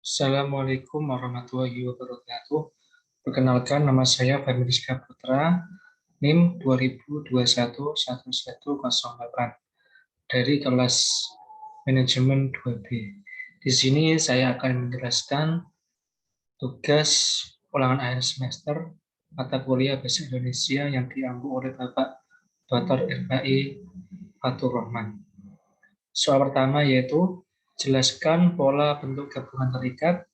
Assalamualaikum warahmatullahi wabarakatuh. Perkenalkan, nama saya Fahmi Rizka Putra, NIM 20211108 dari kelas Manajemen 2B. Di sini saya akan menjelaskan tugas ulangan akhir semester mata kuliah Bahasa Indonesia yang diambil oleh Bapak Dr. RKI Fatur Rahman. Soal pertama yaitu jelaskan pola bentuk gabungan terikat.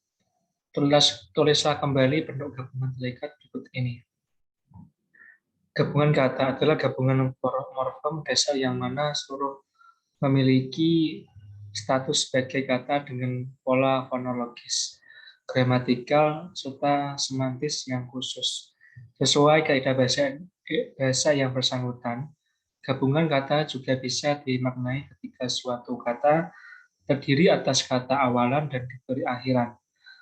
Tulislah kembali bentuk gabungan terikat berikut ini. Gabungan kata adalah gabungan morfem dasar yang mana seluruh memiliki status sebagai kata dengan pola fonologis, gramatikal, serta semantis yang khusus. Sesuai kaidah bahasa yang bersangkutan, gabungan kata juga bisa dimaknai ketika suatu kata terdiri atas kata awalan dan diberi akhiran.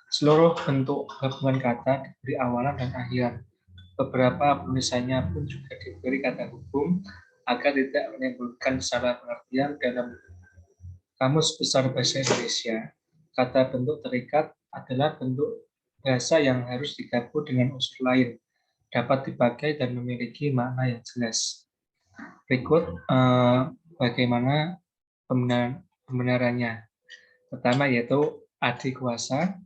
Seluruh bentuk gabungan kata diberi awalan dan akhiran. Beberapa penulisannya pun juga diberi kata hubung agar tidak menimbulkan salah pengertian dalam Kamus Besar Bahasa Indonesia. Kata bentuk terikat adalah bentuk bahasa yang harus digabung dengan unsur lain, dapat dipakai dan memiliki makna yang jelas. Berikut bagaimana pembenarannya. Pertama yaitu adikuasa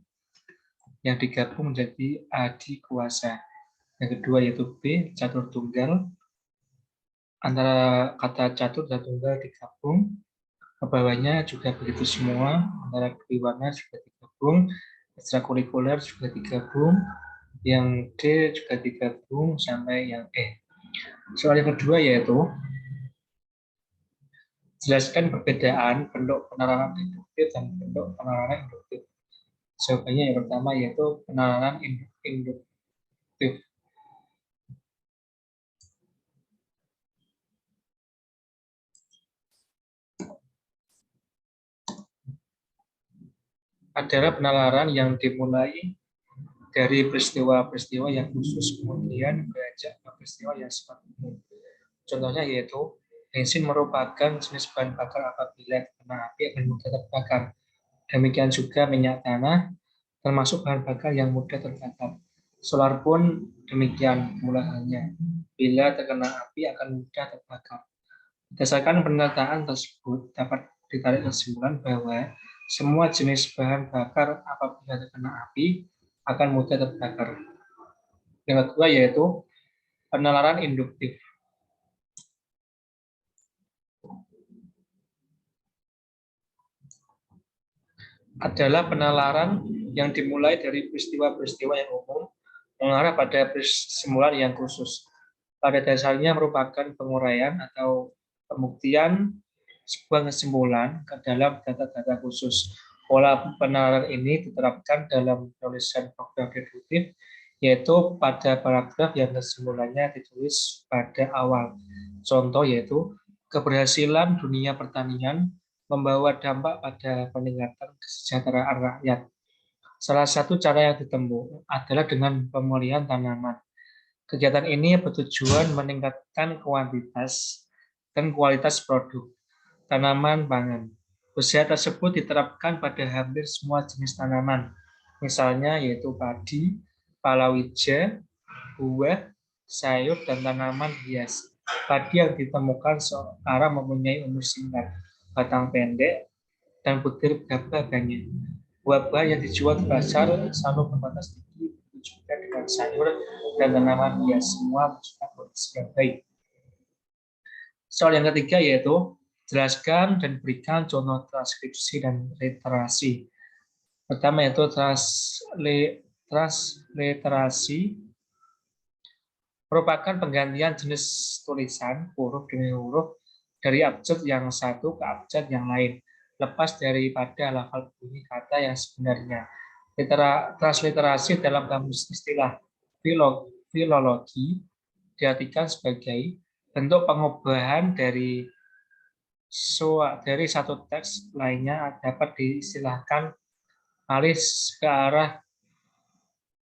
yang digabung menjadi adikuasa. Yang kedua yaitu B, catur tunggal. Antara kata catur dan tunggal digabung. Ke bawahnya juga begitu semua. Antara keduanya juga digabung. Ekstrakurikuler juga digabung. Yang D juga digabung sampai yang E. Soal yang kedua yaitu jelaskan perbedaan bentuk penalaran induktif dan bentuk penalaran induktif. Jawabannya yang pertama yaitu penalaran induktif. Adalah penalaran yang dimulai dari peristiwa-peristiwa yang khusus kemudian beranjak ke peristiwa yang sifat umum. Contohnya yaitu bensin merupakan jenis bahan bakar apabila kena api akan mudah terbakar. Demikian juga minyak tanah termasuk bahan bakar yang mudah terbakar. Solar pun demikian penggunaannya. Bila terkena api akan mudah terbakar. Berdasarkan pernyataan tersebut dapat ditarik kesimpulan bahwa semua jenis bahan bakar apabila terkena api akan mudah terbakar. Yang kedua yaitu penalaran induktif. Adalah penalaran yang dimulai dari peristiwa-peristiwa yang umum mengarah pada kesimpulan yang khusus. Pada dasarnya merupakan penguraian atau pembuktian sebuah kesimpulan ke dalam data-data khusus. Pola penalaran ini diterapkan dalam penulisan program deduktif, yaitu pada paragraf yang kesimpulannya ditulis pada awal. Contoh yaitu keberhasilan dunia pertanian membawa dampak pada peningkatan kesejahteraan rakyat. Salah satu cara yang ditempuh adalah dengan pemulihan tanaman. Kegiatan ini bertujuan meningkatkan kuantitas dan kualitas produk tanaman pangan. Usaha tersebut diterapkan pada hampir semua jenis tanaman, misalnya yaitu padi, palawija, buah, sayur, dan tanaman hias. Padi yang ditemukan sekarang mempunyai umur singkat, batang pendek, dan butir gabah banyak. Buah-buah yang dijual di pasar selalu berbatas tinggi, juga dengan sayur dan tanaman hias, semua merupakan potensi yang baik. Soal yang ketiga yaitu jelaskan dan berikan contoh transkripsi dan literasi. Pertama yaitu transliterasi merupakan penggantian jenis tulisan huruf demi huruf dari abjad yang satu ke abjad yang lain, lepas daripada lafal bunyi kata yang sebenarnya. Transliterasi dalam kamus istilah filologi diartikan sebagai bentuk pengubahan dari satu teks lainnya dapat diistilahkan alih ke arah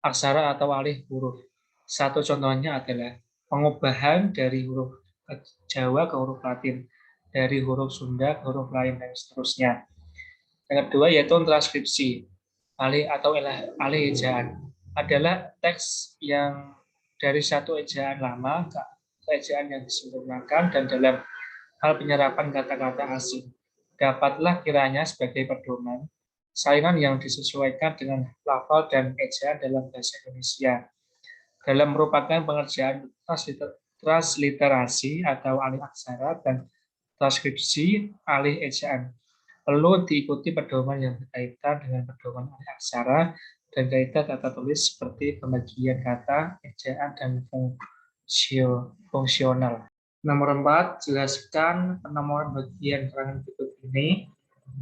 aksara atau alih huruf. Satu contohnya adalah pengubahan dari huruf Jawa ke huruf Latin, dari huruf Sunda ke huruf lain, dan seterusnya. Yang kedua yaitu transkripsi. alih ejaan adalah teks yang dari satu ejaan lama ke ejaan yang disempurnakan dan dalam hal penyerapan kata-kata asing. Dapatlah kiranya sebagai pedoman salingan yang disesuaikan dengan lafal dan ejaan dalam bahasa Indonesia. Dalam merupakan pengerjaan transliterasi atau alih aksara dan transkripsi alih ejaan. Perlu diikuti pedoman yang berkaitan dengan pedoman alih aksara dan kaidah tata tulis seperti pembagian kata, ejaan, dan fungsional. Nomor 4, jelaskan penomoran bagian keterangan berikut ini.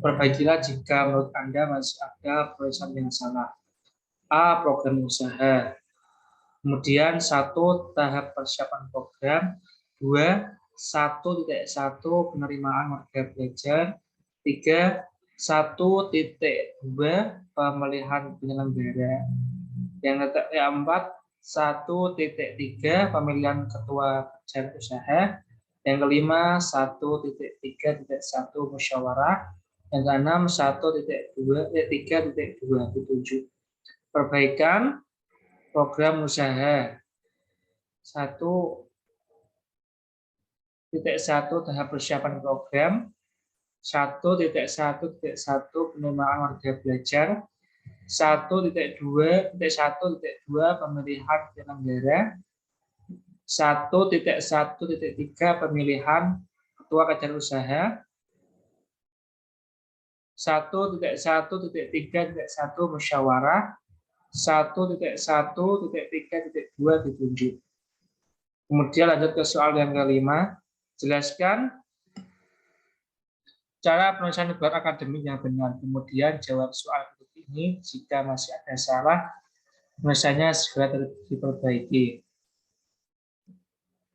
Perbaikilah jika menurut Anda masih ada penulisan yang salah. A. Program usaha. Kemudian 1. Tahap persiapan program. 2. 1.1 penerimaan warga belajar. 3. 1.2 pemilihan penyelenggara. Yang 4. 1.3 pemilihan ketua badan usaha. Yang kelima 1.3.1 musyawarah. Yang keenam 1.3.2 perbaikan program usaha. 1.1 tahap persiapan program. 1.1.1 penerimaan warga belajar. 1.2 pemilihan penyelenggara. 1.1.3 pemilihan ketua badan usaha. 1.1.3.1 musyawarah. 1.1.3.2 ditunjuk. Kemudian lanjut ke soal yang kelima. Jelaskan cara penulisan gelar akademik yang benar. Kemudian jawab soal ini. Jika masih ada salah, penulisannya segera diperbaiki.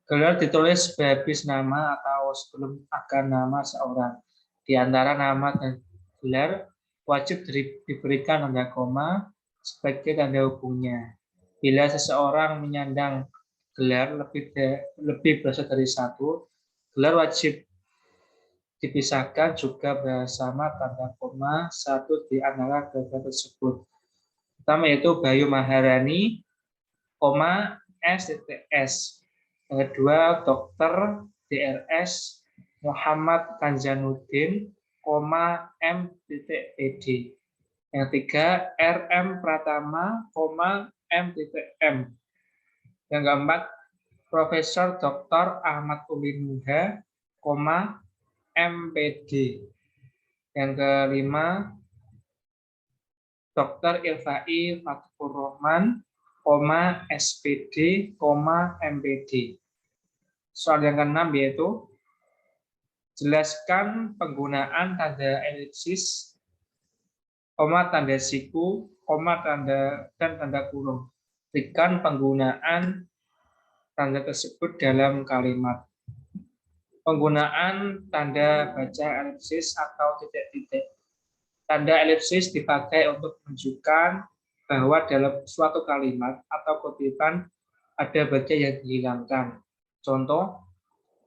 Gelar ditulis sehabis nama atau sebelum akan nama seorang. Di antara nama dan gelar wajib diberikan tanda koma sebagai tanda hubungnya. Bila seseorang menyandang gelar lebih berasal dari satu, gelar wajib dipisahkan juga bersama tanda koma satu di antara gelar tersebut. Pertama yaitu Bayu Maharani, S.S. Yang kedua Dr. Drs. Muhammad Kanjanuddin, M.Pd. Yang ketiga RM Pratama, M.M. Yang keempat Profesor Dr. Ahmad Ulimuha, MPD. Yang kelima Dr. Irfai Fatkur Rahman, SPD, MPD. Soal yang keenam yaitu jelaskan penggunaan tanda elipsis, tanda siku, dan tanda kurung. Berikan penggunaan tanda tersebut dalam kalimat. Penggunaan tanda baca elipsis atau titik-titik. Tanda elipsis dipakai untuk menunjukkan bahwa dalam suatu kalimat atau kutipan ada bagian yang dihilangkan. Contoh,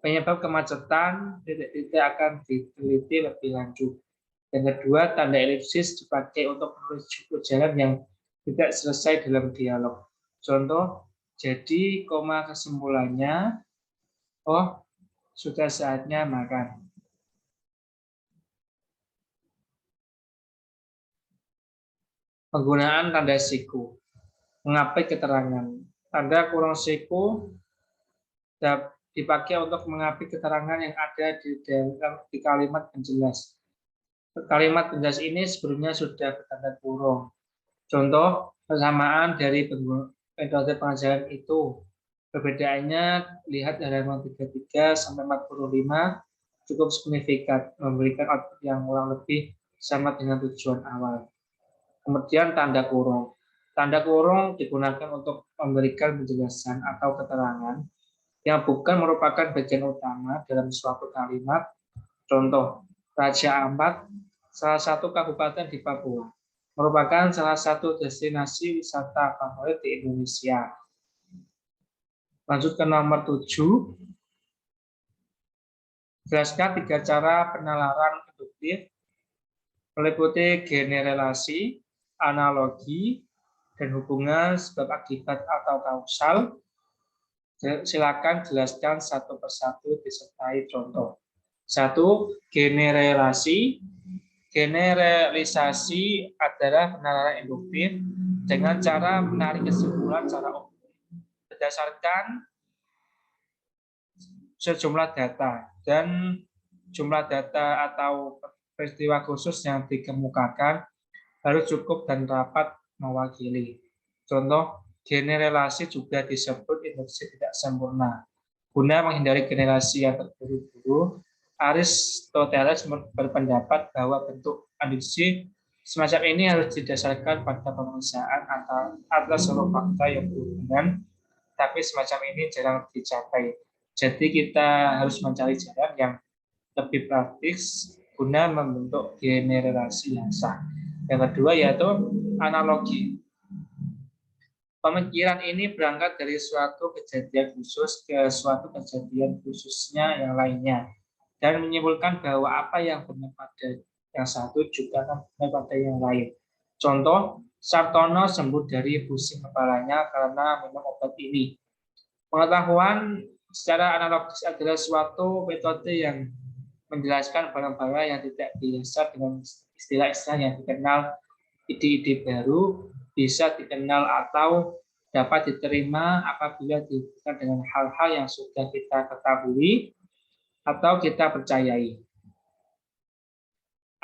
penyebab kemacetan, titik-titik akan diteliti lebih lanjut. Yang kedua, tanda elipsis dipakai untuk menuju jalan yang tidak selesai dalam dialog. Contoh, jadi, kesimpulannya, oh, sudah saatnya makan. Penggunaan tanda siku. Mengapit keterangan. Tanda kurung siku dipakai untuk mengapit keterangan yang ada di kalimat penjelas. Kalimat penjelas ini sebelumnya sudah bertanda kurung. Contoh, persamaan dari metode pengajaran itu. Perbedaannya lihat halaman 33 sampai 45 cukup signifikan, memberikan output yang kurang lebih sama dengan tujuan awal. Kemudian tanda kurung. Tanda kurung digunakan untuk memberikan penjelasan atau keterangan yang bukan merupakan bagian utama dalam suatu kalimat. Contoh, Raja Ampat, salah satu kabupaten di Papua, merupakan salah satu destinasi wisata favorit di Indonesia. Lanjut ke nomor 7. Jelaskan 3 cara penalaran induktif meliputi generalisasi, analogi, dan hubungan sebab akibat atau kausal. Silakan jelaskan satu persatu disertai contoh. 1. Generalisasi. Generalisasi adalah penalaran induktif dengan cara menarik kesimpulan secara umum berdasarkan sejumlah data, dan jumlah data atau peristiwa khusus yang dikemukakan harus cukup dan dapat mewakili. Contoh, generalisasi juga disebut induksi tidak sempurna. Guna menghindari generasi yang terburu-buru, Aristoteles berpendapat bahwa bentuk induksi semacam ini harus didasarkan pada pemeriksaan atas seluruh fakta yang berhubungan, tapi semacam ini jarang dicapai. Jadi kita harus mencari jalan yang lebih praktis guna membentuk generasi yang sah. Yang kedua yaitu analogi. Pemikiran ini berangkat dari suatu kejadian khusus ke suatu kejadian khususnya yang lainnya, dan menyimpulkan bahwa apa yang benar pada yang satu juga akan benar pada yang lain. Contoh, Sartono sembuh dari pusing kepalanya karena minum obat ini. Pengetahuan secara analogis adalah suatu metode yang menjelaskan barang-barang yang tidak biasa dengan istilah-istilah yang dikenal. Ide-ide baru bisa dikenal atau dapat diterima apabila dihubungkan dengan hal-hal yang sudah kita ketahui atau kita percayai.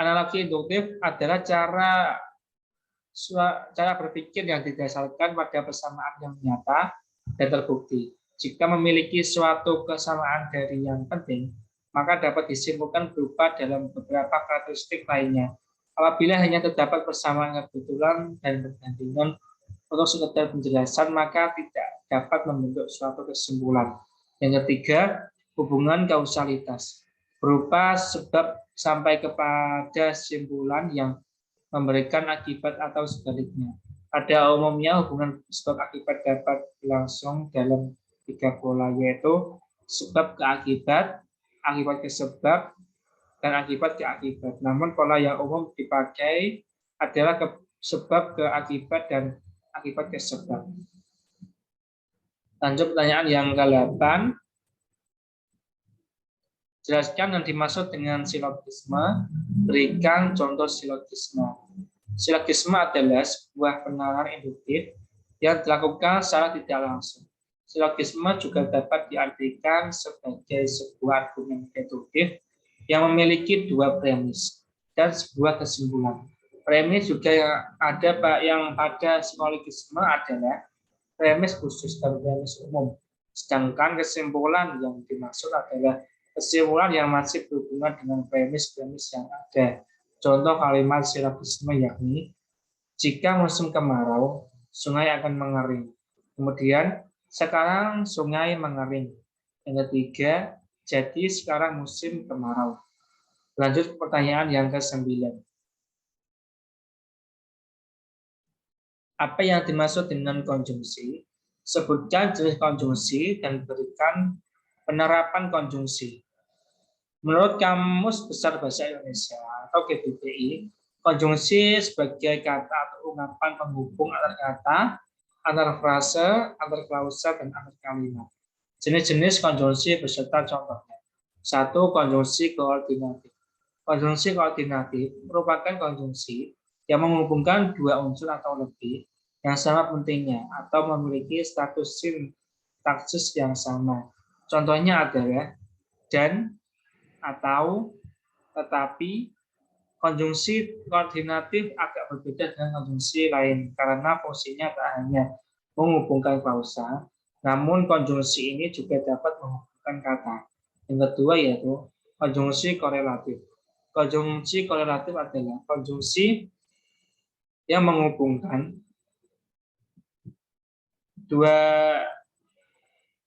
Analogi induktif adalah cara berpikir yang didasarkan pada persamaan yang nyata dan terbukti. Jika memiliki suatu kesamaan dari yang penting, maka dapat disimpulkan berupa dalam beberapa karakteristik lainnya. Apabila hanya terdapat persamaan kebetulan dan perbandingan untuk sekedar penjelasan, maka tidak dapat membentuk suatu kesimpulan. Yang ketiga, hubungan kausalitas berupa sebab sampai kepada kesimpulan yang memberikan akibat atau sebaliknya. Pada umumnya hubungan sebab akibat dapat berlangsung dalam 3 pola, yaitu sebab ke akibat, akibat ke sebab, dan akibat ke akibat. Namun pola yang umum dipakai adalah sebab ke akibat dan akibat ke sebab. Lanjut pertanyaan yang ke-8. Jelaskan yang dimaksud dengan silogisme. Berikan contoh silogisme. Silogisme adalah sebuah penalaran induktif yang dilakukan secara tidak langsung. Silogisme juga dapat diartikan sebagai sebuah argumen deduktif yang memiliki 2 premis dan sebuah kesimpulan. Premis juga ada yang pada silogisme adalah premis khusus dan premis umum. Sedangkan kesimpulan yang dimaksud adalah kesimpulan yang masih berhubungan dengan premis-premis yang ada. Contoh kalimat silogisme yakni, jika musim kemarau, sungai akan mengering. Kemudian, sekarang sungai mengering. Yang ketiga, jadi sekarang musim kemarau. Lanjut pertanyaan yang ke-9. Apa yang dimaksud dengan konjungsi? Sebutkan jenis konjungsi dan berikan penerapan konjungsi. Menurut Kamus Besar Bahasa Indonesia atau KBBI, konjungsi sebagai kata atau ungkapan penghubung antar kata, antar frase, antar klausa, dan antar kalimat. Jenis-jenis konjungsi beserta contohnya. 1. Konjungsi koordinatif. Konjungsi koordinatif merupakan konjungsi yang menghubungkan 2 unsur atau lebih yang sama pentingnya atau memiliki status sintaksis yang sama. Contohnya adalah dan, atau, tetapi. Konjungsi koordinatif agak berbeda dengan konjungsi lain karena fungsinya tak hanya menghubungkan klausa, namun konjungsi ini juga dapat menghubungkan kata. Yang kedua yaitu konjungsi korelatif. Konjungsi korelatif adalah konjungsi yang menghubungkan 2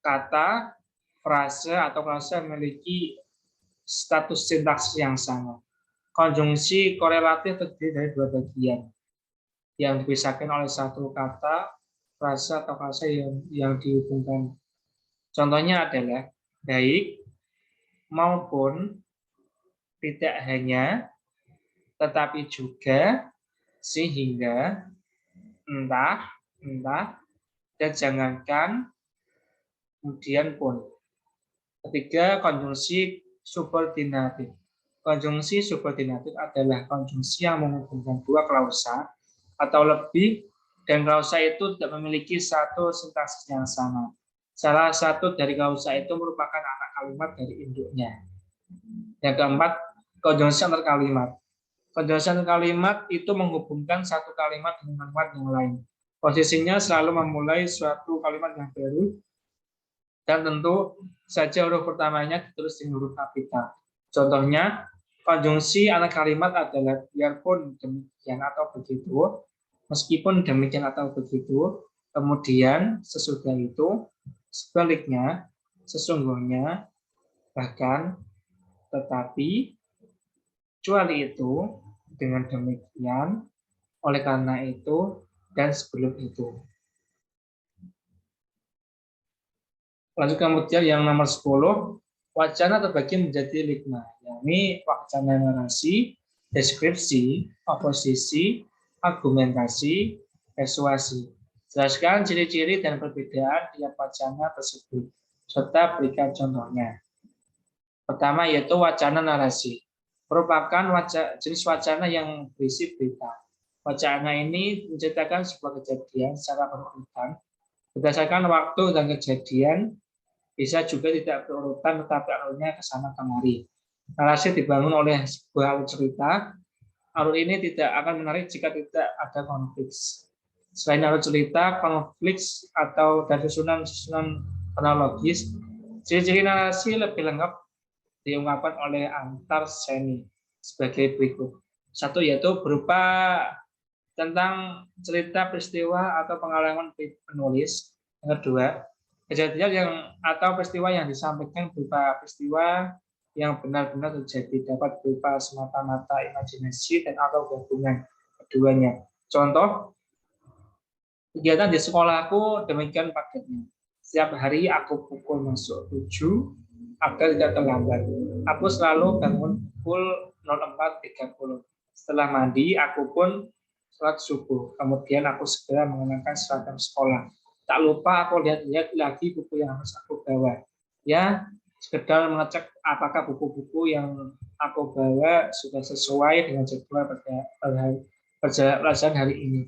kata, frase, atau klausa memiliki status sintaks yang sama. Konjungsi korelatif terdiri dari 2 bagian yang dipisahkan oleh 1 kata, frase, atau klausa yang dihubungkan. Contohnya adalah baik, maupun, tidak hanya, tetapi juga, Sehingga entah, dan jangankan, kemudian pun. Ketiga, konjungsi subordinatif. Konjungsi subordinatif adalah konjungsi yang menghubungkan dua klausa atau lebih, dan klausa itu tidak memiliki satu sintaksis yang sama. Salah satu dari klausa itu merupakan anak kalimat dari induknya. Yang keempat, konjungsi antar kalimat. Konjungsi antar kalimat itu menghubungkan satu kalimat dengan kalimat yang lain. Posisinya selalu memulai suatu kalimat yang baru, dan tentu saja huruf pertamanya ditulis dengan huruf kapital. Contohnya, konjungsi anak kalimat adalah biarpun demikian atau begitu, meskipun demikian atau begitu, kemudian sesudah itu, sebaliknya, sesungguhnya, bahkan, tetapi, kecuali itu, dengan demikian, oleh karena itu, dan sebelum itu. Lanjut kemudian yang nomor 10, wacana terbagi menjadi 5, yakni wacana narasi, deskripsi, oposisi, argumentasi, persuasi. Jelaskan ciri-ciri dan perbedaan tiap wacana tersebut, serta berikan contohnya. Pertama yaitu wacana narasi. Merupakan jenis wacana yang berisi berita. Wacana ini menceritakan sebuah kejadian secara berurutan, berdasarkan waktu dan kejadian, bisa juga tidak berurutan tetapi alurnya kesana kemari. Narasi dibangun oleh sebuah alur cerita. Alur ini tidak akan menarik jika tidak ada konflik. Selain alur cerita, konflik atau dan susunan kronologis, ciri-ciri narasi lebih lengkap diungkapkan oleh antar seni sebagai berikut. Satu yaitu berupa tentang cerita peristiwa atau pengalaman penulis. Yang kedua, kejadian yang atau peristiwa yang disampaikan berupa peristiwa yang benar-benar terjadi, dapat berupa semata-mata imajinasi dan atau gabungan keduanya. Contoh, kegiatan di sekolahku demikian padatnya. Setiap hari aku pukul masuk 7 agar tidak terlambat. Aku selalu bangun pukul 04.30. Setelah mandi, aku pun sholat subuh. Kemudian aku segera mengenakan seragam sekolah. Tak lupa aku lihat-lihat lagi buku yang harus aku bawa. Ya, sekedar mengecek apakah buku-buku yang aku bawa sudah sesuai dengan jadwal pelajaran hari ini.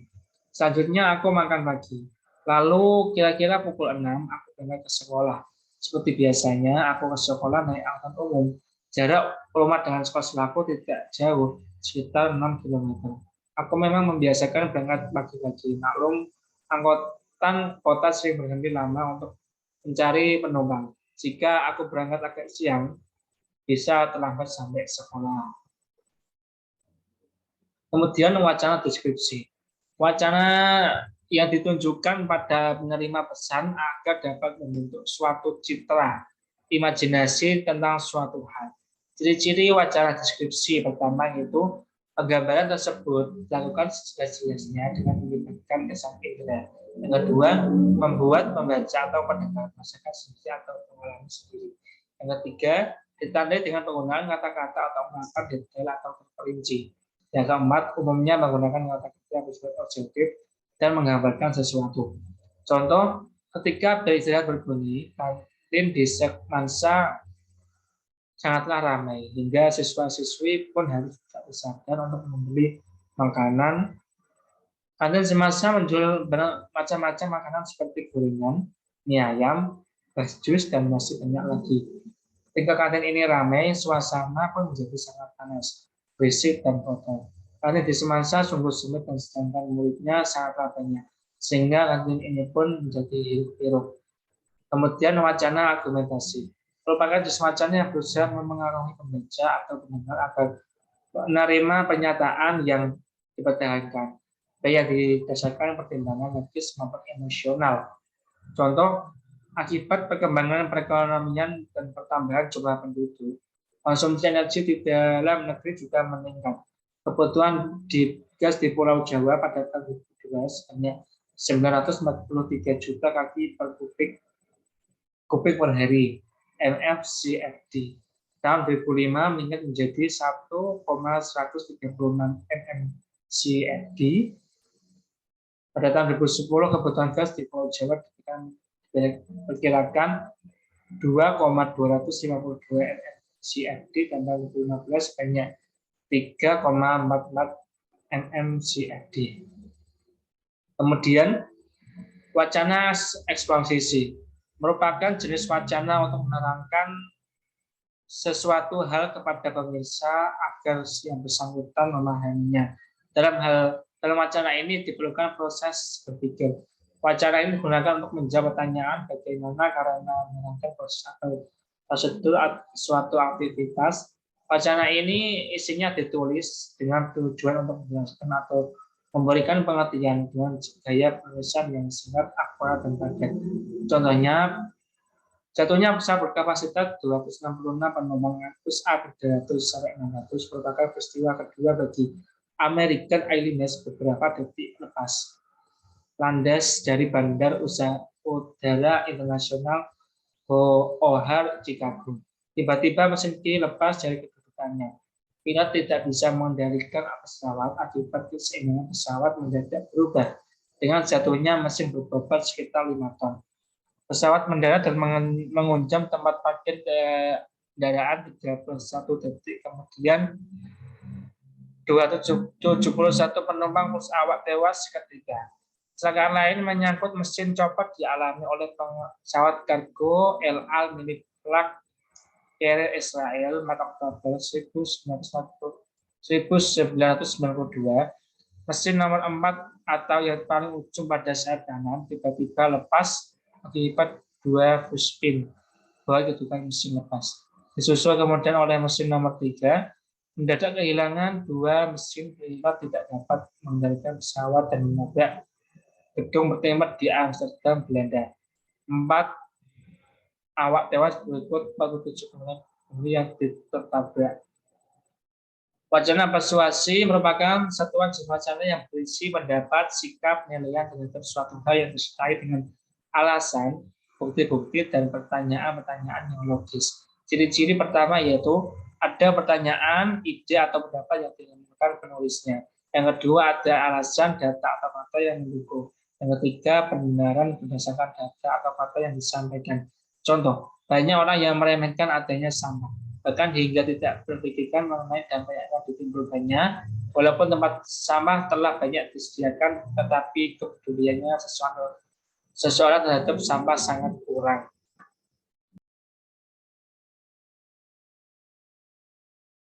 Selanjutnya aku makan pagi. Lalu kira-kira pukul 6 aku berangkat ke sekolah. Seperti biasanya aku ke sekolah naik angkutan umum. Jarak rumah dengan sekolahku tidak jauh, sekitar 6 km. Aku memang membiasakan berangkat pagi-pagi. Maklum, angkutan kota sering berhenti lama untuk mencari penumpang. Jika aku berangkat agak siang, bisa terlambat sampai sekolah. Kemudian wacana deskripsi. Wacana yang ditunjukkan pada penerima pesan agar dapat membentuk suatu citra, imajinasi tentang suatu hal. Ciri-ciri wacana deskripsi pertama yaitu penggambaran tersebut dilakukan sejelas-jelasnya dengan melibatkan kesan indera. Yang kedua, membuat pembaca atau pendengar merasakan sendiri atau mengalami sendiri. Yang ketiga, ditandai dengan penggunaan kata-kata atau ungkapan detail atau terperinci. Yang keempat, umumnya menggunakan kata-kata yang bersifat objektif dan menggambarkan sesuatu. Contoh, ketika beristirahat berbunyi, kantin di Sekmansa sangatlah ramai, hingga siswa-siswi pun harus bersabar untuk membeli makanan. Kantin semasa menjual macam-macam makanan seperti gorengan, mie ayam, es jus, dan masih banyak lagi. Ketika kantin ini ramai, suasana pun menjadi sangat panas, berisik, dan kotor. Kantin di Semansa sungguh sempit dan sedangkan muridnya sangatlah banyak, sehingga kantin ini pun menjadi hiruk-pikuk. Kemudian wacana argumentasi. Merupakan wacana yang berusaha memengaruhi pembaca atau pendengar agar menerima pernyataan yang dipertahankan, baik yang didasarkan pertimbangan logis maupun emosional. Contoh, akibat perkembangan perekonomian dan pertambahan jumlah penduduk, konsumsi energi di dalam negeri juga meningkat. Kebutuhan gas di Pulau Jawa pada tahun 2012 sebanyak 943 juta kaki per kubik per hari CFD. Pada tahun 2010 kebutuhan gas di Pulau Jawa diperkirakan 2,252 CFD dan tahun 2015 sebanyak 3,44 CFD. Kemudian wacana eksposisi merupakan jenis wacana untuk menerangkan sesuatu hal kepada pemirsa agar yang bersangkutan memahaminya. Dalam wacana ini diperlukan proses berpikir. Wacana ini digunakan untuk menjawab pertanyaan bagaimana karena menerangkan proses atau prosedur suatu aktivitas. Wacana ini isinya ditulis dengan tujuan untuk menjelaskan atau memberikan pengertian dengan gaya penulisan yang singkat, akurat, dan padat. Contohnya, jatuhnya pesawat berkapasitas 266 penumpang Airbus A300-600 merupakan peristiwa kedua bagi American Airlines beberapa detik lepas landas dari Bandar Udara Internasional O'Hare, Chicago. Tiba-tiba mesin kiri lepas dari kedudukannya. Pilot tidak bisa mengendalikan pesawat akibat keseimbangan pesawat mendadak berubah dengan jatuhnya mesin berbobot sekitar 5 ton. Pesawat mendarat dan mengunjam tempat parkir kendaraan 31 detik kemudian 271 penumpang plus awak tewas seketika. Kecelakaan lain menyangkut mesin copot dialami oleh pesawat kargo El Al milik Flag Carrier Israel pada Oktober 1992. Mesin nomor 4 atau yang paling ujung pada sayap kanan tiba-tiba lepas akibat 2 fuspin bahwa kedudukan mesin lepas. Disusul kemudian oleh mesin nomor 3. Mendadak kehilangan 2 mesin, pilot tidak dapat mengendalikan pesawat dan menabrak gedung bertempat di Amsterdam, Belanda. 4 awak tewas berikut 47 yang tertabrak. Wacana persuasi merupakan satuan jenis wacana yang berisi pendapat, sikap, penilaian terhadap suatu hal yang disertai dengan alasan, bukti-bukti, dan pertanyaan-pertanyaan yang logis. Ciri-ciri pertama yaitu ada pertanyaan, ide, atau pendapat yang dikemukakan penulisnya. Yang kedua, ada alasan, data, atau fakta yang mendukung. Yang ketiga, pembenaran berdasarkan data atau fakta yang disampaikan. Contoh, banyak orang yang meremehkan adanya sampah, bahkan hingga tidak berpikirkan mengenai dampak yang ditimbulkannya. Walaupun tempat sampah telah banyak disediakan, tetapi kepeduliannya seseorang terhadap sampah sangat kurang.